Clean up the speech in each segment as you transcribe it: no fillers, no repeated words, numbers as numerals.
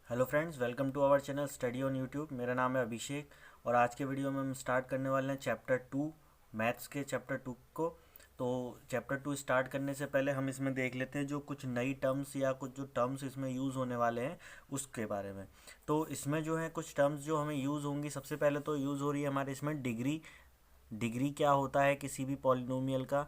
Hello friends, welcome to our channel study on YouTube. मेरा नाम है अभिषेक और आज के वीडियो में हम स्टार्ट करने वाले हैं चैप्टर 2 मैथ्स के चैप्टर 2 को। तो चैप्टर 2 स्टार्ट करने से पहले हम इसमें देख लेते हैं जो कुछ नई टर्म्स या कुछ जो टर्म्स इसमें यूज़ होने वाले हैं उसके बारे में। तो इसमें जो है कुछ टर्म्स जो हमें यूज़ होंगी, सबसे पहले तो यूज़ हो रही है हमारे इसमें डिग्री। डिग्री क्या होता है किसी भी पॉलिनोमियल का।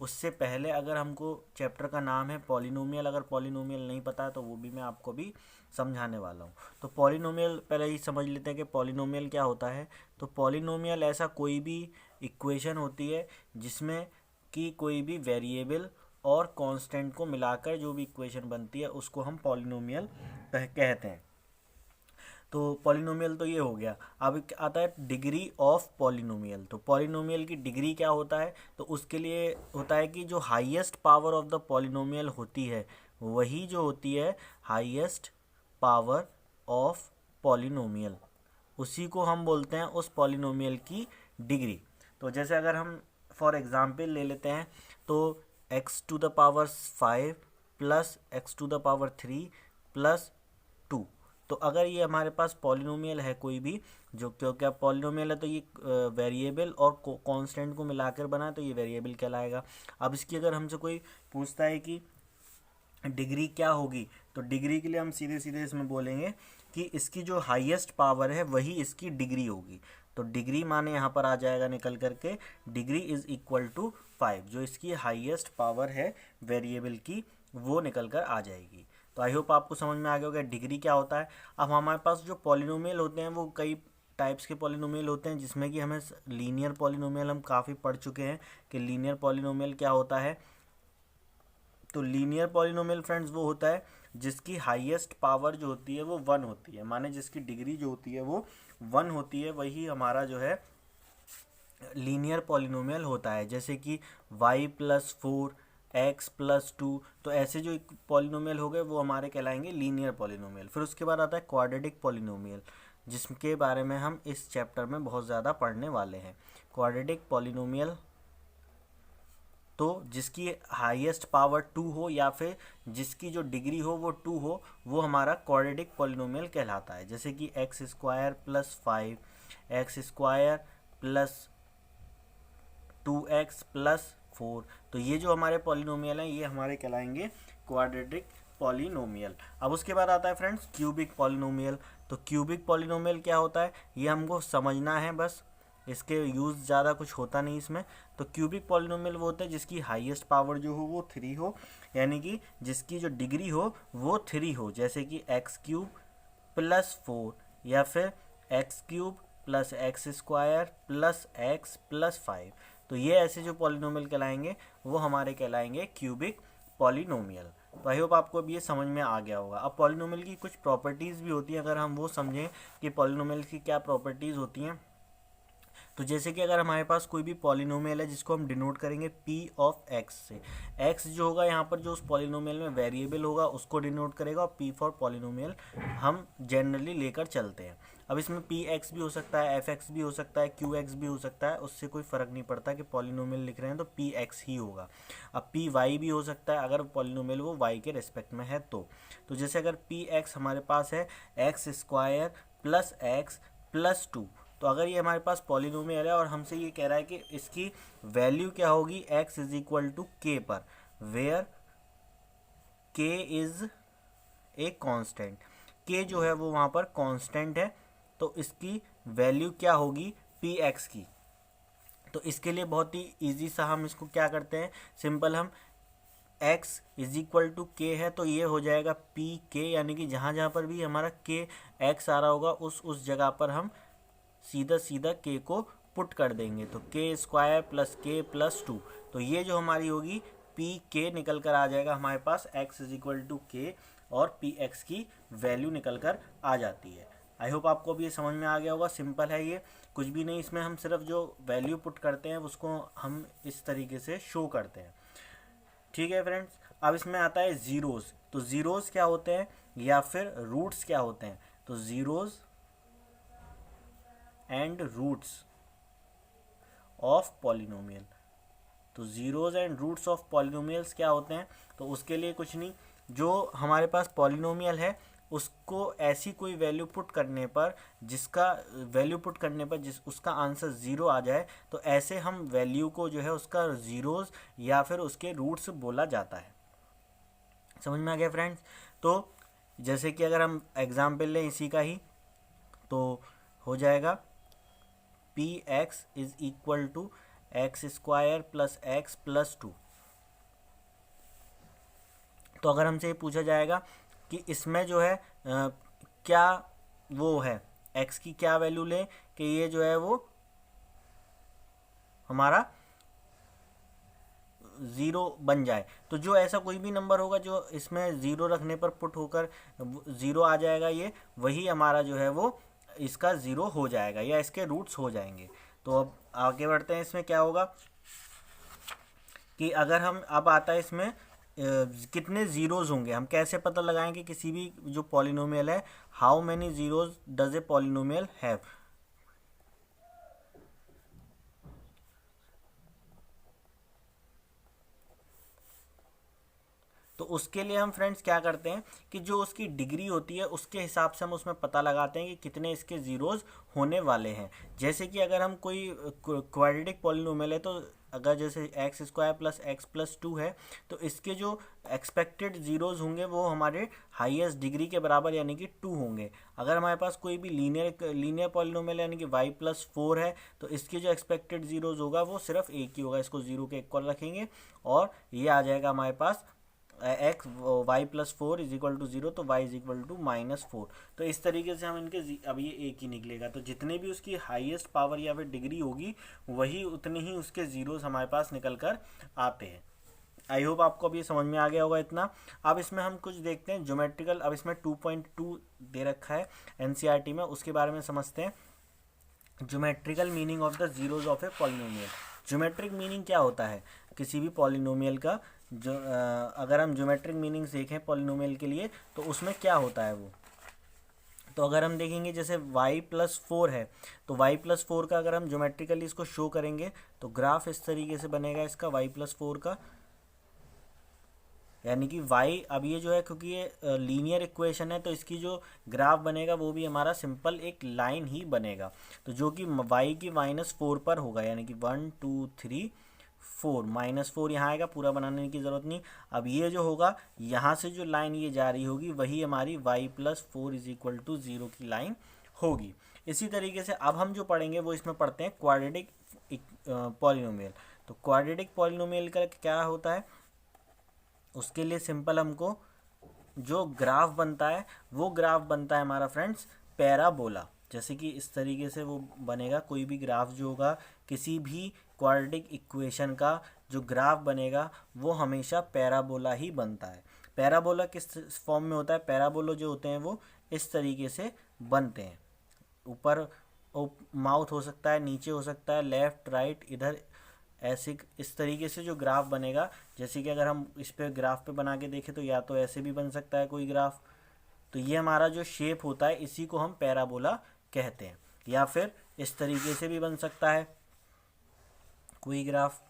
उससे पहले अगर हमको चैप्टर का नाम है पॉलिनोमियल, अगर पॉलिनोमियल नहीं पता है तो वो भी मैं आपको भी समझाने वाला हूँ। तो पॉलिनोमियल पहले ही समझ लेते हैं कि पॉलिनोमियल क्या होता है। तो पॉलिनोमियल ऐसा कोई भी इक्वेशन होती है जिसमें कि कोई भी वेरिएबल और कांस्टेंट को मिलाकर जो भी इक्वेशन बनती है उसको हम पॉलिनोमियल कहते हैं। तो पॉलिनोमियल तो ये हो गया। अब आता है डिग्री ऑफ पॉलिनोमियल। तो पॉलिनोमियल की डिग्री क्या होता है, तो उसके लिए होता है कि जो highest power of the polynomial होती है वही जो होती है हाईएस्ट पावर ऑफ पॉलिनोमियल, उसी को हम बोलते हैं उस पॉलिनोमियल की डिग्री। तो जैसे अगर हम फॉर एग्जांपल ले लेते हैं तो x⁵ प्लस x⁵ प्लस 2। तो अगर ये हमारे पास पॉलिनोमियल है कोई भी, जो क्योंकि अब पॉलिनोमियल है तो ये वेरिएबल और कांस्टेंट को मिलाकर बना है तो ये वेरिएबल कहलाएगा। अब इसकी अगर हमसे कोई पूछता है कि डिग्री क्या होगी, तो डिग्री के लिए हम सीधे सीधे इसमें बोलेंगे कि इसकी जो हाईएस्ट पावर है वही इसकी डिग्री होगी। तो डिग्री माने यहाँ पर आ जाएगा निकल करके डिग्री इज इक्वल टू 5, जो इसकी हाईएस्ट पावर है वेरिएबल की वो निकल कर आ जाएगी। तो आई होप आपको समझ में आ गया होगा डिग्री क्या होता है। अब हमारे पास जो पॉलिनोमियल होते हैं वो कई टाइप्स के पॉलिनोमियल होते हैं, जिसमें कि हमें लीनियर पॉलिनोमियल हम काफ़ी पढ़ चुके हैं कि लीनियर पॉलिनोमियल क्या होता है। तो लीनियर पॉलिनोमियल फ्रेंड्स वो होता है जिसकी हाईएस्ट पावर जो होती है वो 1 होती है, माने जिसकी डिग्री जो होती है वो 1 होती है, वही हमारा जो है लीनियर पॉलिनोमियल होता है। जैसे कि y+4 x+2, तो ऐसे जो पॉलिनोमियल हो गए वो हमारे कहलाएंगे लीनियर पॉलिनोमियल। फिर उसके बाद आता है क्वाड्रेटिक पॉलिनोमियल, जिसके बारे में हम इस चैप्टर में बहुत ज़्यादा पढ़ने वाले हैं। क्वाड्रेटिक पॉलिनोमियल तो जिसकी हाईएस्ट पावर 2 हो या फिर जिसकी जो डिग्री हो वो 2 हो, वो हमारा क्वाड्रेटिक पॉलिनोमियल कहलाता है। जैसे कि x² plus 5, x² plus 2x plus 4, तो ये जो हमारे पॉलिनोमियल हैं ये हमारे कहलाएंगे क्वाड्रेटिक पॉलिनोमियल। अब उसके बाद आता है फ्रेंड्स क्यूबिक पॉलिनोमियल। तो क्यूबिक पॉलिनोमियल क्या होता है ये हमको समझना है, बस इसके यूज़ ज़्यादा कुछ होता नहीं इसमें। तो क्यूबिक पॉलिनोमियल वो होता है जिसकी हाईएस्ट पावर जो हो वो 3 हो, यानी कि जिसकी जो डिग्री हो वो 3 हो। जैसे कि x³ प्लस 4 या फिर x³ plus x² plus x plus 5। तो ये ऐसे जो पॉलिनोमियल कहलाएंगे वो हमारे कहलाएंगे क्यूबिक पॉलिनोमियल। तो आई होप आपको अब ये समझ में आ गया होगा। अब पॉलिनोमियल की कुछ प्रॉपर्टीज़ भी होती हैं, अगर हम वो समझें कि पॉलिनोमियल की क्या प्रॉपर्टीज़ होती हैं। तो जैसे कि अगर हमारे पास कोई भी पॉलिनोमियल है जिसको हम डिनोट करेंगे p ऑफ x से, x जो होगा यहाँ पर जो उस पॉलिनोमियल में वेरिएबल होगा उसको डिनोट करेगा, और p फॉर पॉलिनोमियल हम जनरली लेकर चलते हैं। अब इसमें px भी हो सकता है, fx भी हो सकता है, qx भी हो सकता है, उससे कोई फ़र्क नहीं पड़ता कि पॉलिनोमियल लिख रहे हैं तो px ही होगा। अब py भी हो सकता है अगर पॉलिनोमियल वो y के रिस्पेक्ट में है तो जैसे अगर px हमारे पास है x² प्लस x प्लस 2, तो अगर ये हमारे पास पॉलिनोमियल है और हमसे ये कह रहा है कि इसकी वैल्यू क्या होगी x इज इक्वल टू के पर, where k is a constant. k जो है वो वहाँ पर कांस्टेंट है, तो इसकी वैल्यू क्या होगी px की। तो इसके लिए बहुत ही इजी सा हम इसको क्या करते हैं, सिंपल हम x इज इक्वल टू के है तो ये हो जाएगा पी के, यानी कि जहाँ जहाँ पर भी हमारा के x आ रहा होगा उस जगह पर हम सीधा सीधा k को पुट कर देंगे। तो k² प्लस k प्लस 2, तो ये जो हमारी होगी पी के निकल कर आ जाएगा हमारे पास x इज इक्वल टू के, और पी एक्स की वैल्यू निकल कर आ जाती है। आई होप आपको भी ये समझ में आ गया होगा। सिंपल है ये, कुछ भी नहीं, इसमें हम सिर्फ जो वैल्यू पुट करते हैं उसको हम इस तरीके से शो करते हैं। ठीक है फ्रेंड्स। अब इसमें आता है ज़ीरोज़। तो ज़ीरोज़ क्या होते हैं या फिर रूट्स क्या होते हैं, तो zeros and roots of polynomial. तो zeros and roots of polynomials क्या होते हैं, तो उसके लिए कुछ नहीं, जो हमारे पास पॉलिनोमियल है उसको ऐसी कोई वैल्यू पुट करने पर जिस उसका आंसर ज़ीरो आ जाए, तो ऐसे हम वैल्यू को जो है उसका ज़ीरोज़ या फिर उसके रूट्स बोला जाता है। समझ में आ गया फ्रेंड्स? तो जैसे कि अगर हम एग्जाम्पल लें इसी का ही, तो हो जाएगा P X is equal to X square plus X plus two. तो अगर हमसे ये पूछा जाएगा कि इसमें जो है क्या वो है, x की क्या वैल्यू लें कि ये जो है वो हमारा ज़ीरो बन जाए, तो जो ऐसा कोई भी नंबर होगा जो इसमें ज़ीरो रखने पर पुट होकर ज़ीरो आ जाएगा, ये वही हमारा जो है वो इसका ज़ीरो हो जाएगा या इसके रूट्स हो जाएंगे। तो अब आगे बढ़ते हैं। इसमें क्या होगा कि अगर हम अब आता है इसमें कितने ज़ीरोज़ होंगे, हम कैसे पता लगाएंगे किसी भी जो पॉलिनोमियल है, how many zeros does a polynomial have. तो उसके लिए हम फ्रेंड्स क्या करते हैं कि जो उसकी डिग्री होती है उसके हिसाब से हम उसमें पता लगाते हैं कि कितने इसके ज़ीरोज़ होने वाले हैं। जैसे कि अगर हम कोई क्वाड्रेटिक पॉलिनोमियल है, तो अगर जैसे x square plus X plus to है, तो इसके जो एक्सपेक्टेड ज़ीरोज़ होंगे वो हमारे हाईएस्ट डिग्री के बराबर यानी कि टू होंगे। अगर हमारे पास कोई भी लीनियर पॉलिनोमियल यानी कि वाई प्लस फोर है, तो इसके जो एक्सपेक्टेड ज़ीरोज़ होगा वो सिर्फ एक ही होगा, इसको ज़ीरो के इक्वल रखेंगे और ये आ जाएगा हमारे पास X Y plus four is equal to zero, तो Y is equal to minus four. तो इस तरीके से हम इनके अब ये एक ही निकलेगा, तो जितने भी उसकी हाईएस्ट पावर या फिर डिग्री होगी वही उतने ही उसके ज़ीरोज़ हमारे पास निकल कर आते हैं। आई होप आपको अब ये समझ में आ गया होगा इतना। अब इसमें हम कुछ देखते हैं ज्योमेट्रिकल, अब इसमें 2.2 दे रखा है एनसीईआरटी में, उसके बारे में समझते हैं। Geometrical meaning of the zeros of a polynomial. Geometric meaning क्या होता है किसी भी पॉलिनोमियल का, जो अगर हम ज्योमेट्रिक मीनिंग्स देखें पॉलिनोमियल के लिए तो उसमें क्या होता है वो, तो अगर हम देखेंगे जैसे y प्लस फोर है, तो y प्लस फोर का अगर हम ज्योमेट्रिकली इसको शो करेंगे तो ग्राफ इस तरीके से बनेगा इसका y प्लस फोर का, यानी कि y, अब ये जो है क्योंकि ये लीनियर इक्वेशन है तो इसकी जो ग्राफ बनेगा वो भी हमारा सिंपल एक लाइन ही बनेगा, तो जो कि y की माइनस फोर पर होगा, यानी कि 1 2 3 4, माइनस फोर यहाँ आएगा, पूरा बनाने की ज़रूरत नहीं। अब ये जो होगा यहाँ से जो लाइन ये जा रही होगी वही हमारी y plus four is equal to zero की लाइन होगी। इसी तरीके से अब हम जो पढ़ेंगे वो इसमें पढ़ते हैं क्वाड्रेटिक पॉलिनोमियल। तो क्वाड्रेटिक पॉलिनोमियल का क्या होता है, उसके लिए सिंपल हमको जो ग्राफ बनता है वो ग्राफ बनता है हमारा फ्रेंड्स पैराबोला। जैसे कि इस तरीके से वो बनेगा, कोई भी ग्राफ जो होगा किसी भी क्वाड्रेटिक इक्वेशन का जो ग्राफ बनेगा वो हमेशा पैराबोला ही बनता है। पैराबोला किस फॉर्म में होता है, पैराबोला जो होते हैं वो इस तरीके से बनते हैं, ऊपर माउथ हो सकता है, नीचे हो सकता है, लेफ्ट राइट इधर, ऐसे इस तरीके से जो ग्राफ बनेगा। जैसे कि अगर हम इस पे ग्राफ पे बना के देखें तो या तो ऐसे भी बन सकता है कोई ग्राफ, तो ये हमारा जो शेप होता है इसी को हम पैराबोला कहते हैं, या फिर इस तरीके से भी बन सकता है कोई ग्राफ,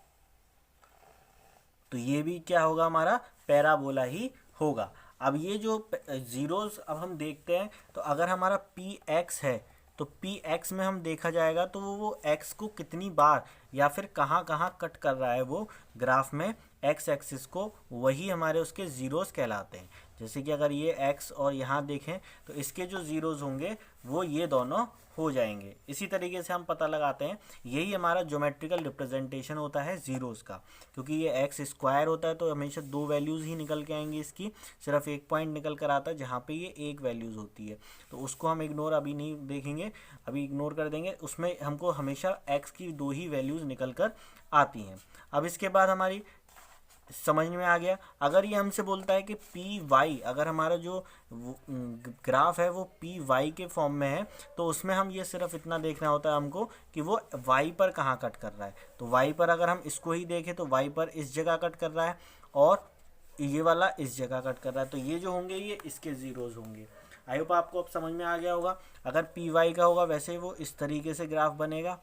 तो ये भी क्या होगा हमारा पैराबोला ही होगा। अब ये जो ज़ीरोज़ अब हम देखते हैं, तो अगर हमारा पी एक्स है तो पी एक्स में हम देखा जाएगा तो वो एक्स को कितनी बार या फिर कहाँ कहाँ कट कर रहा है वो ग्राफ में एक्स एक्सिस को, वही हमारे उसके ज़ीरोज़ कहलाते हैं। जैसे कि अगर ये एक्स और यहाँ देखें तो इसके जो ज़ीरोज़ होंगे वो ये दोनों हो जाएंगे। इसी तरीके से हम पता लगाते हैं, यही हमारा ज्योमेट्रिकल रिप्रेजेंटेशन होता है ज़ीरोज़ का, क्योंकि ये एक्स स्क्वायर होता है तो हमेशा दो वैल्यूज़ ही निकल के आएंगी, इसकी सिर्फ एक पॉइंट निकल कर आता है जहाँ पे ये एक वैल्यूज़ होती है, तो उसको हम इग्नोर अभी नहीं देखेंगे, अभी इग्नोर कर देंगे। उसमें हमको हमेशा एक्स की दो ही वैल्यूज़ निकल कर आती हैं। अब इसके बाद हमारी समझ में आ गया, अगर ये हमसे बोलता है कि पी वाई, अगर हमारा जो ग्राफ है वो पी वाई के फॉर्म में है, तो उसमें हम ये सिर्फ इतना देखना होता है हमको कि वो वाई पर कहाँ कट कर रहा है। तो वाई पर अगर हम इसको ही देखें तो वाई पर इस जगह कट कर रहा है और ये वाला इस जगह कट कर रहा है, तो ये जो होंगे ये इसके ज़ीरोज़ होंगे। आई होप आपको अब समझ में आ गया होगा। अगर पी वाई का होगा वैसे वो इस तरीके से ग्राफ बनेगा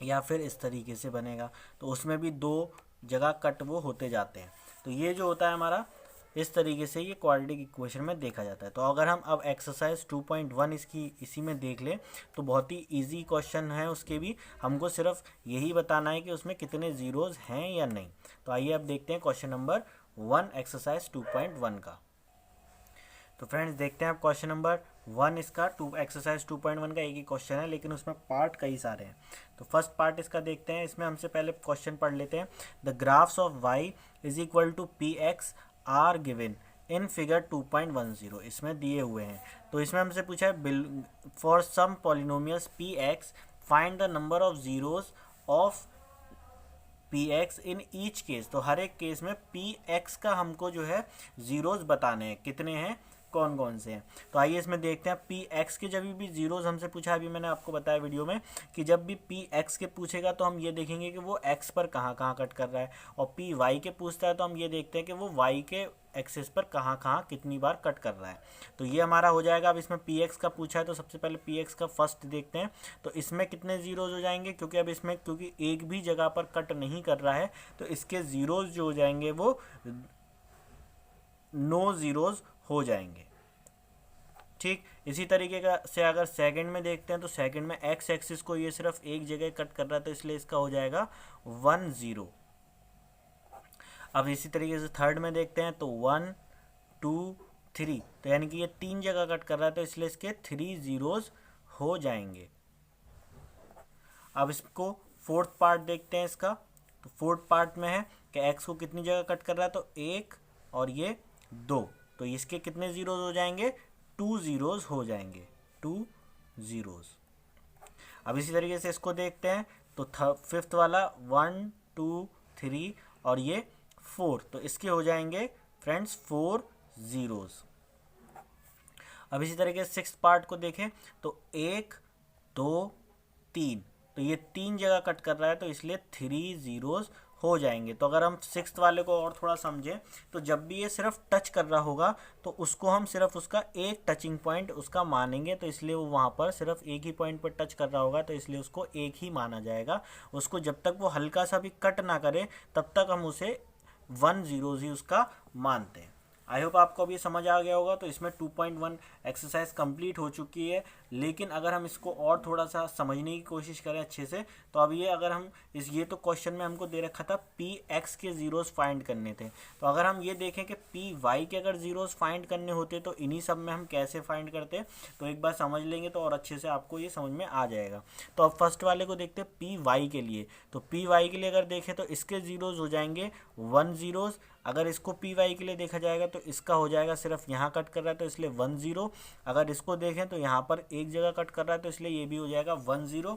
या फिर इस तरीके से बनेगा, तो उसमें भी दो जगह कट वो होते जाते हैं। तो ये जो होता है हमारा इस तरीके से ये क्वाड्रेटिक इक्वेशन में देखा जाता है। तो अगर हम अब एक्सरसाइज 2.1 इसी में देख लें तो बहुत ही इजी क्वेश्चन है उसके भी, हमको सिर्फ यही बताना है कि उसमें कितने ज़ीरोज़ हैं या नहीं। तो आइए अब देखते हैं क्वेश्चन नंबर 1 एक्सरसाइज 2.1 का। तो फ्रेंड्स देखते हैं अब क्वेश्चन नंबर 1 इसका एक्सरसाइज 2.1 का एक ही क्वेश्चन है, लेकिन उसमें पार्ट कई सारे हैं। तो फर्स्ट पार्ट इसका देखते हैं। इसमें हमसे पहले क्वेश्चन पढ़ लेते हैं। The graphs of y is equal to P X are given in figure 2.10, इसमें दिए हुए हैं। तो इसमें हमसे पूछा है for some polynomials P X find the number of zeros of P X in each case. तो हर एक केस में पी एक्स का हमको जो है जीरोज बताने हैं, कितने हैं, कौन कौन से हैं। तो आइए इसमें देखते हैं। पी एक्स के जब भी जीरोज हमसे पूछा, अभी मैंने आपको बताया वीडियो में कि जब भी पी एक्स के पूछेगा तो हम ये देखेंगे कि वो एक्स पर कहाँ कहाँ कट कर रहा है, और पी वाई के पूछता है तो हम ये देखते हैं कि वो वाई के एक्सेस पर कहाँ कहाँ कितनी बार कट कर रहा है। तो ये हमारा हो जाएगा। अब इसमें पी एक्स का पूछा है तो सबसे पहले पी एक्स का फर्स्ट देखते हैं। तो इसमें कितने जीरोज हो जाएंगे, क्योंकि अब इसमें क्योंकि एक भी जगह पर कट नहीं कर रहा है तो इसके जीरोज जो हो जाएंगे वो नो जीरोज हो जाएंगे। ठीक इसी तरीके का से अगर सेकंड में देखते हैं तो सेकंड में एक्स एक्सिस को ये सिर्फ एक जगह कट कर रहा है तो इसलिए इसका हो जाएगा 1 0। अब इसी तरीके से थर्ड में देखते हैं तो 1 2 3, तो यानी कि ये 3 जगह कट कर रहा है तो इसलिए इसके 3 जीरोज हो जाएंगे। अब इसको फोर्थ पार्ट देखते हैं इसका। तो फोर्थ पार्ट में है कि एक्स को कितनी जगह कट कर रहा है, तो 1 और ये 2, तो इसके कितने जीरोज हो जाएंगे, 2 जीरोज हो जाएंगे, 2 जीरोज। अब इसी तरीके से इसको देखते हैं तो फिफ्थ वाला 1 2 3 और ये 4, तो इसके हो जाएंगे फ्रेंड्स 4 जीरोज। अब इसी तरीके से सिक्स पार्ट को देखें तो 1 2 3, तो ये 3 जगह कट कर रहा है तो इसलिए 3 जीरोज हो जाएंगे। तो अगर हम सिक्स्थ वाले को और थोड़ा समझें तो जब भी ये सिर्फ टच कर रहा होगा तो उसको हम सिर्फ उसका एक टचिंग पॉइंट उसका मानेंगे, तो इसलिए वो वहाँ पर सिर्फ एक ही पॉइंट पर टच कर रहा होगा तो इसलिए उसको एक ही माना जाएगा। उसको जब तक वो हल्का सा भी कट ना करे तब तक हम उसे 1 जीरोज ही उसका मानते हैं। आई होप आपको अभी समझ आ गया होगा। तो इसमें 2.1 एक्सरसाइज कंप्लीट हो चुकी है, लेकिन अगर हम इसको और थोड़ा सा समझने की कोशिश करें अच्छे से तो अब ये अगर हम ये तो क्वेश्चन में हमको दे रखा था पी एक्स के जीरोज फाइंड करने थे। तो अगर हम ये देखें कि पी वाई के अगर जीरोज फाइंड करने होते तो इन्हीं सब में हम कैसे फाइंड करते, तो एक बार समझ लेंगे तो और अच्छे से आपको ये समझ में आ जाएगा। तो अब फर्स्ट वाले को देखते हैं पी वाई के लिए। तो पी वाई के लिए अगर देखें तो इसके जीरोज हो जाएंगे 1 जीरोज। अगर इसको पी वाई के लिए देखा जाएगा तो इसका हो जाएगा सिर्फ यहाँ कट कर रहा है तो इसलिए 1 0। अगर इसको देखें तो यहाँ पर एक जगह कट कर रहा है तो इसलिए ये भी हो जाएगा 1 0।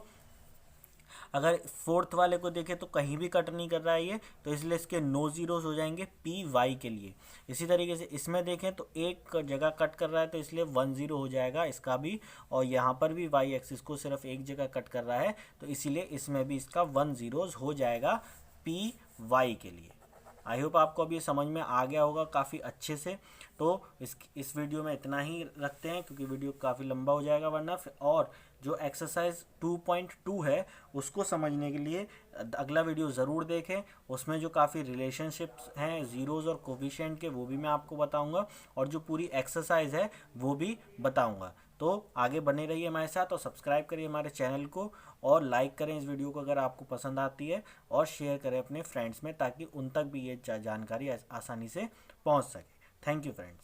अगर फोर्थ वाले को देखें तो कहीं भी कट नहीं कर रहा है ये, तो इसलिए इसके नो जीरोज हो जाएंगे पी वाई के लिए। इसी तरीके से इसमें देखें तो एक जगह कट कर रहा है तो इसलिए 1 0 हो जाएगा इसका भी, और यहाँ पर भी वाई एक्सिस को सिर्फ एक जगह कट कर रहा है तो इसीलिए इसमें भी इसका 1 जीरोज हो जाएगा पी वाई के लिए। आई होप आपको अभी समझ में आ गया होगा काफ़ी अच्छे से। तो इस वीडियो में इतना ही रखते हैं क्योंकि वीडियो काफ़ी लंबा हो जाएगा वरना। और जो एक्सरसाइज 2.2 है उसको समझने के लिए अगला वीडियो ज़रूर देखें। उसमें जो काफ़ी रिलेशनशिप्स हैं जीरोज़ और कोफिशिएंट के वो भी मैं आपको बताऊंगा, और जो पूरी एक्सरसाइज है वो भी बताऊंगा। तो आगे बने रहिए हमारे साथ और सब्सक्राइब करिए हमारे चैनल को, और लाइक करें इस वीडियो को अगर आपको पसंद आती है, और शेयर करें अपने फ्रेंड्स में ताकि उन तक भी ये जानकारी आसानी से पहुंच सके। Thank you friends.